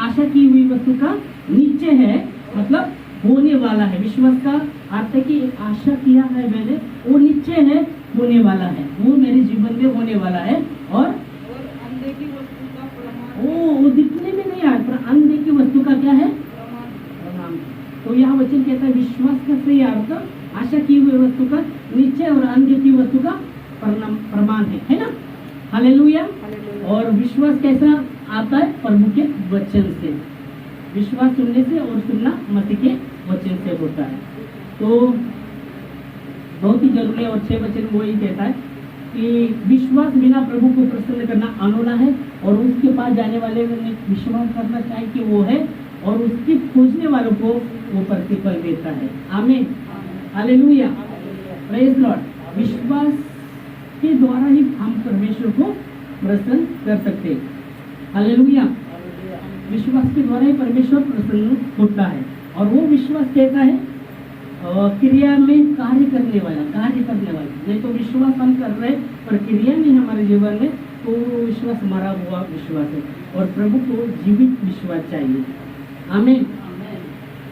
आशा की हुई वस्तु का निश्चय है, मतलब होने वाला है। विश्वास का अर्थ है कि एक आशा किया है मैंने, वो निश्चय है, होने वाला है, वो मेरे जीवन में होने वाला है। और अनदेखी वस्तु का प्रमाण, वो दिखने में नहीं आया, पर अनदेखी वस्तु का क्या है? प्रमाण। तो यह वचन कहता है विश्वास का सही अर्थ आशा की हुई वस्तु का निश्चय और अनदेखी वस्तु का प्रमाण है ना? हालेलुया। और विश्वास कैसा आता है? प्रभु के वचन से। विश्वास सुनने से और सुनना मसीह के वचन से होता है। तो बहुत ही जरूरी है। और 6 वचन वो ही कहता है कि विश्वास बिना प्रभु को प्रसन्न करना अनोना है, और उसके पास जाने वाले ने विश्वास करना चाहिए कि वो है, और उसके खोजने वालों को वो प्रतिफल देता है। आमीन, हालेलुया, प्रेज लॉर्ड। विश्वास के द्वारा ही हम परमेश्वर को प्रसन्न कर सकते हैं। हालेलुया। विश्वास के द्वारा ही परमेश्वर प्रसन्न होता है। और वो विश्वास कहता है क्रिया में कार्य करने वाला। नहीं तो विश्वास हम कर रहे हैं पर क्रिया नहीं हमारे जीवन में, तो विश्वास मरा हुआ विश्वास है। और प्रभु को जीवित विश्वास चाहिए। आमीन।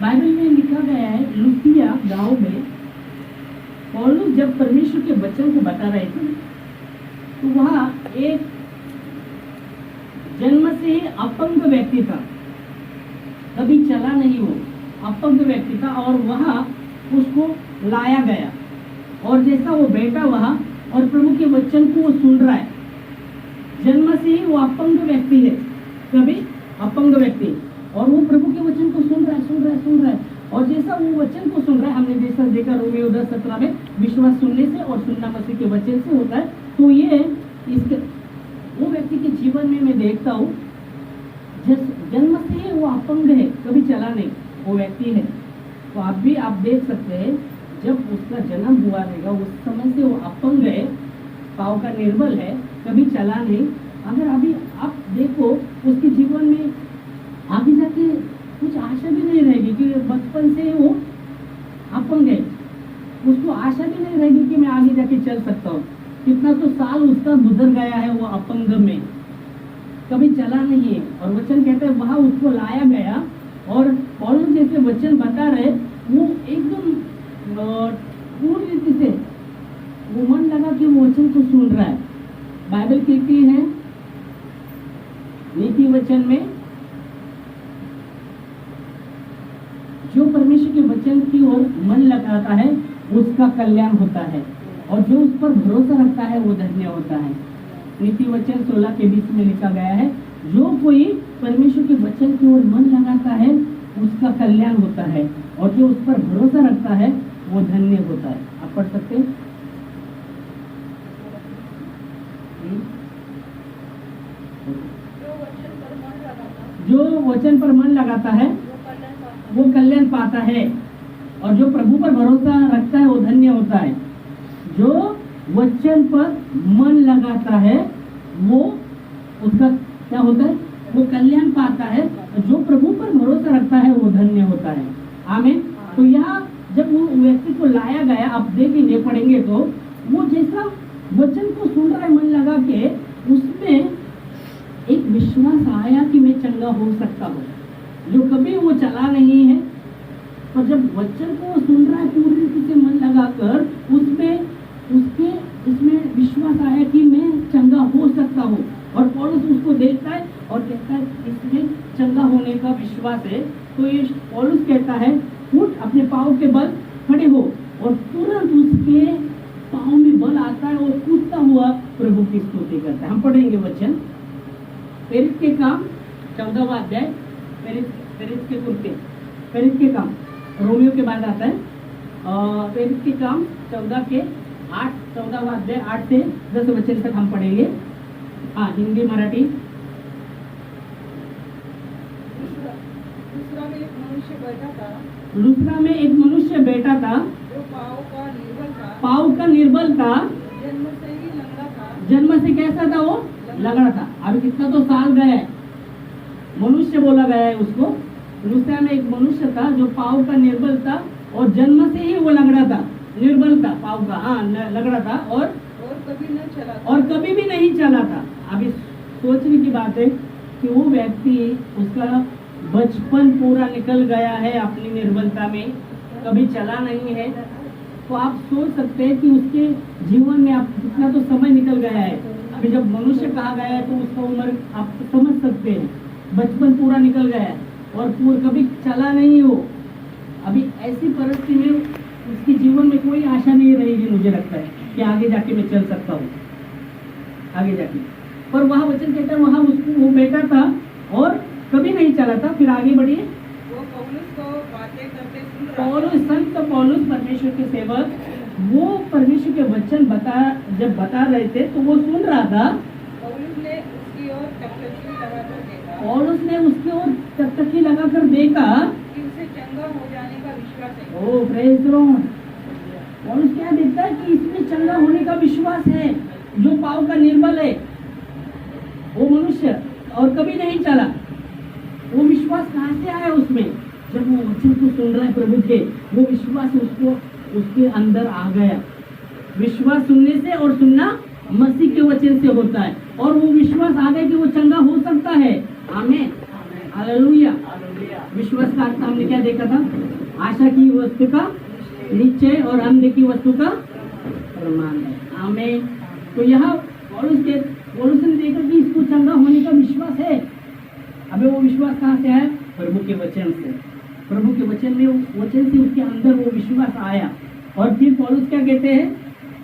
बाइबल में लिखा गया है, लुसिया गांव में पौलुस जब परमेश्वर के वचन को बता रहे थे, तो वहाँ एक जन्म से ही अपंग व्यक्ति था, कभी चला नहीं, वो अपंग व्यक्ति था। और वहाँ उसको लाया गया, और जैसा वो बैठा वहाँ और प्रभु के वचन को वो सुन रहा है। जन्म से ही वो अपंग व्यक्ति है, कभी अपंग व्यक्ति, और वो प्रभु के वचन को सुन रहा है। और जैसा वो वचन को सुन रहा है, हमने जैसा देखा रोमियो 10:17 में, विश्वास सुनने से और सुनना मसीह के वचन से होता है। तो ये इसके वो व्यक्ति के जीवन में मैं देखता हूँ, जन्म से ही वो अपंग है, कभी चला नहीं, वो व्यक्ति है। तो आप देख सकते हैं, जब उसका जन्म हुआ रहेगा उस समय से वो अपंग है, पाँव का निर्बल है, कभी चला नहीं। अगर अभी आप देखो उसके जीवन में आगे जाके कुछ आशा भी नहीं रहेगी कि बचपन से वो अपंग है, उसको आशा भी नहीं रहेगी कि मैं आगे जाके चल सकता हूँ। कितना तो साल उसका गुजर गया है वो अपंग में, कभी चला नहीं है। और वचन कहते हैं वहां उसको लाया गया, और पौलुस जैसे वचन बता रहे, वो एकदम पूरी रीति से वो मन लगा कि वो वचन को सुन रहा है। बाइबल कहती है नीति वचन में, जो परमेश्वर के वचन की ओर मन लगाता है उसका कल्याण होता है, और जो उस पर भरोसा रखता है वो धन्य होता है। नीति वचन 16:20 में लिखा गया है, जो कोई परमेश्वर के वचन की ओर मन लगाता है उसका कल्याण होता है, और जो उस पर भरोसा रखता है वो धन्य होता है। आप पढ़ सकते हैं? जो वचन पर मन लगाता है वो कल्याण पाता है, और जो प्रभु पर भरोसा रखता है वो धन्य होता है। जो वचन पर मन लगाता है वो उसका क्या होता है? वो कल्याण पाता है, और जो प्रभु पर भरोसा रखता है वो धन्य होता है। आमीन। तो यहाँ जब वो व्यक्ति को लाया गया, आप देखेंगे पढ़ेंगे तो वो जैसा वचन को सुन रहा है मन लगा के, उसमें एक विश्वास आया कि मैं चंगा हो सकता हूँ, जो कभी वो चला नहीं है। और जब वचन को सुन रहा है पूरी रीति से मन लगाकर, इसमें विश्वास आया कि मैं चंगा हो सकता हूँ। और पौलुस उसको देखता है और कहता है इसमें चंगा होने का विश्वास है। तो ये पौलुस कहता है उठ, अपने पाँव के बल खड़े हो, और तुरंत उसके पाँव में बल आता है और कूदता हुआ प्रभु की स्तुति करता है। हम पढ़ेंगे वचन, प्रेरित के काम 14वां अध्याय, प्रेरित के काम रोमियो के बाद आता है। प्रेरित के काम 14वां अध्याय 8 से 10 वचन तक हम पढ़ेंगे। हाँ, हिंदी मराठी। लुस्त्रा में एक मनुष्य बैठा था, जो पाँव का निर्बल था, जन्म से ही लंगड़ा था। जन्म से कैसा था वो? लंगड़ा था। अभी कितना तो साल गया है, मनुष्य बोला गया है उसको। लुस्त्रा में एक मनुष्य था जो पाँव का निर्बल था, और जन्म से ही वो लंगड़ा था, निर्बल था, पाँव का, हाँ लंगड़ा था, और कभी भी नहीं चला था। अभी सोचने की बात है कि वो व्यक्ति, उसका बचपन पूरा निकल गया है अपनी निर्बलता में, कभी चला नहीं है, तो आप सोच सकते हैं कि उसके जीवन में आप कितना तो समय निकल गया है। अभी जब मनुष्य कहा गया है तो उसका उम्र आप समझ सकते हैं, बचपन पूरा निकल गया है और कभी चला नहीं हो। अभी ऐसी परिस्थिति में उसके जीवन में कोई आशा नहीं रहेगी, मुझे लगता है कि आगे जाके मैं चल सकता हूँ आगे जाके। पर वहाँ वचन कहता है वहाँ उसको वो बेटा था और कभी नहीं चला था। फिर आगे बढ़िए। वो पौलुस को बातें करते सुन रहा था। पौलुस, संत पौलुस परमेश्वर के सेवक, वो परमेश्वर के वचन जब बता रहे थे तो वो सुन रहा था। पौलुस ने उसकी ओर टकटकी लगाकर देखा पौलुस ने उसकी ओर टकटकी लगाकर देखा कि उसे चंगा हो जाने का विश्वास है। ओ प्रेज द लॉर्ड। पौलुस क्या देखता है कि इसमें चंगा होने का विश्वास है। जो पाव का निर्बल है वो मनुष्य और कभी नहीं चला, वो विश्वास कहाँ से आया उसमें? जब वो वचन को सुन रहा है प्रभु के, वो विश्वास उसको उसके अंदर आ गया। विश्वास सुनने से और सुनना मसीह के वचन से होता है, और वो विश्वास आ गया कि वो चंगा हो सकता है। आमीन, हालेलुया। विश्वास का अर्थ हमने क्या देखा था? आशा की वस्तु का निश्चय और अनदेखी की वस्तु का प्रमाण है। आमीन। तो यहाँ पौलुस ने देखा कि इसको चंगा होने का विश्वास है। अबे वो विश्वास कहाँ से आया? प्रभु के वचन से। प्रभु के वचन में, वचन से उसके अंदर वो विश्वास आया। और फिर पौलुस क्या कहते हैं?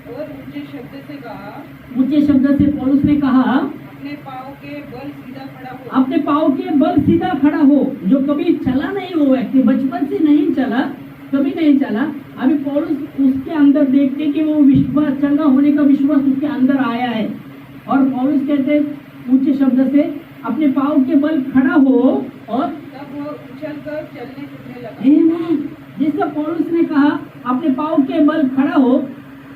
और ऊंचे शब्द से कहा, ऊंचे शब्द से पौलुस ने कहा, अपने पाँव के बल सीधा खड़ा हो। अपने पाँव के बल सीधा खड़ा हो। जो कभी चला नहीं वो व्यक्ति, बचपन से नहीं चला, कभी नहीं चला, अभी पौलुस उसके अंदर देखते कि वो विश्वास, चंगा होने का विश्वास उसके अंदर आया है। और पौलुस कहते ऊंचे शब्द से अपने पाँव के बल खड़ा हो, और तब वो उछलकर चलने फिरने लगा। आमीन। जिसका पौलुस ने कहा अपने पाँव के बल खड़ा हो,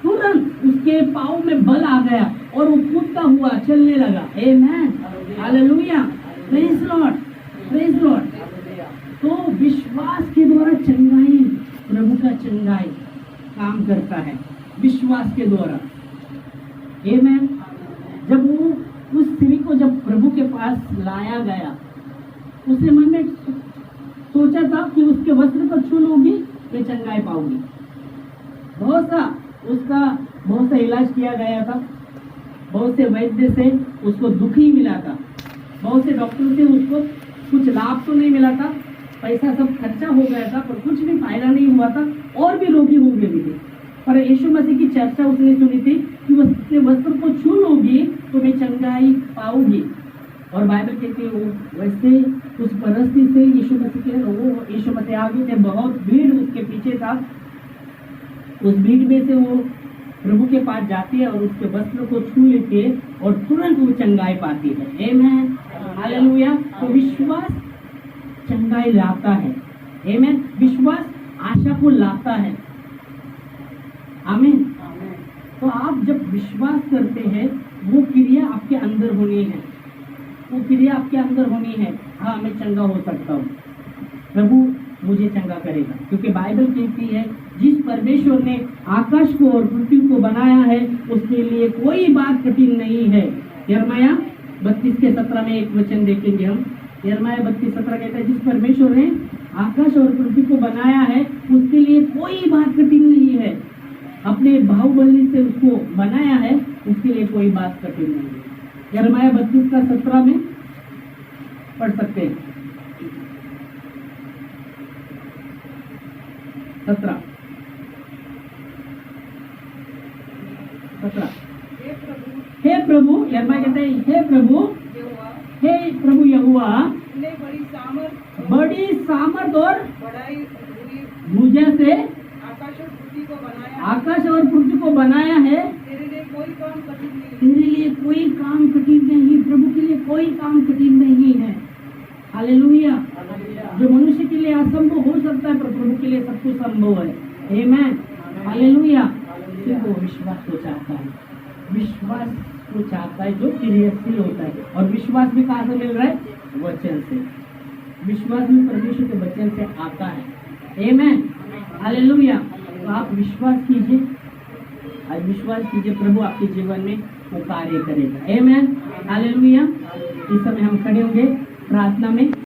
तुरंत उसके पाँव में बल आ गया और वो कूदता हुआ चलने लगा। आमीन, hallelujah, praise Lord, praise Lord. तो विश्वास के द्वारा चंगाई, प्रभु का चंगाई काम करता है विश्वास के द्वारा। आमीन। जब वो उस स्त्री को जब प्रभु के पास लाया गया, उसने मन में सोचा था कि उसके वस्त्र पर छू लूंगी तो चंगाई पाऊंगी। बहुत सा इलाज किया गया था, बहुत से वैद्य से उसको दुखी मिला था, बहुत से डॉक्टर से उसको कुछ लाभ तो नहीं मिला था, पैसा सब खर्चा हो गया था, पर कुछ भी फायदा नहीं हुआ था, और भी रोगी हो गए थे। पर यीशु मसीह की चर्चा उसने सुनी थी कि उसके वस्त्र को छू लोगी तो मैं चंगाई पाऊंगी। और बाइबल कहती है वो वैसे उस परिस्थिति से यीशु मसीह आगे थे, बहुत भीड़ उसके पीछे था। उस भीड़ में से वो प्रभु के पास जाती है और उसके वस्त्र को छू लेती है और तुरंत वो चंगाई पाती है। आमीन, हालेलुया। तो विश्वास चंगाई लाता है। आमीन। विश्वास आशा को लाता है। आमीन। तो आप जब विश्वास करते हैं, वो क्रिया आपके अंदर होनी है, वो क्रिया आपके अंदर होनी है। हाँ, मैं चंगा हो सकता हूँ, प्रभु मुझे चंगा करेगा, क्योंकि बाइबल कहती है जिस परमेश्वर ने आकाश को और पृथ्वी को बनाया है उसके लिए कोई बात कठिन नहीं है। यिर्मयाह 32:17 में एक वचन देखेंगे हम। यिर्मयाह 32:17 कहता है जिस परमेश्वर ने आकाश और पृथ्वी को बनाया है उसके लिए कोई बात कठिन नहीं है। अपने बाहुबली से उसको बनाया है, उसके लिए कोई बात कठिन नहीं है। यिर्मयाह 32:17 में पढ़ सकते हैं। 17 हे प्रभु, यिर्मयाह कहते हैं हे प्रभु, हे प्रभु यहोवा, ने बड़ी सामर्थ और बढ़ाई हुई भुजा से आकाश और पृथ्वी को बनाया। आकाश और पृथ्वी को बनाया है। तेरे लिए कोई काम कठिन नहीं। तेरे लिए कोई काम कठिन नहीं, प्रभु के लिए कोई काम कठिन नहीं है। हालेलुया। जो मनुष्य के लिए असंभव हो सकता है, पर प्रभु के लिए सब कुछ संभव है। आमीन, हालेलुया। सिर्फ वो विश्वास को चाहता है, विश्वास को चाहता है जो क्रियाशील होता है। और विश्वास भी कहाँ से मिल रहा है? वचन से। विश्वास भी परमेश्वर के वचन से आता है। आमीन, हालेलुया। तो आप विश्वास कीजिए, आज विश्वास कीजिए, प्रभु आपके जीवन में वो कार्य करेगा। आमीन, हालेलुया। इस समय हम खड़े होंगे प्रार्थना में।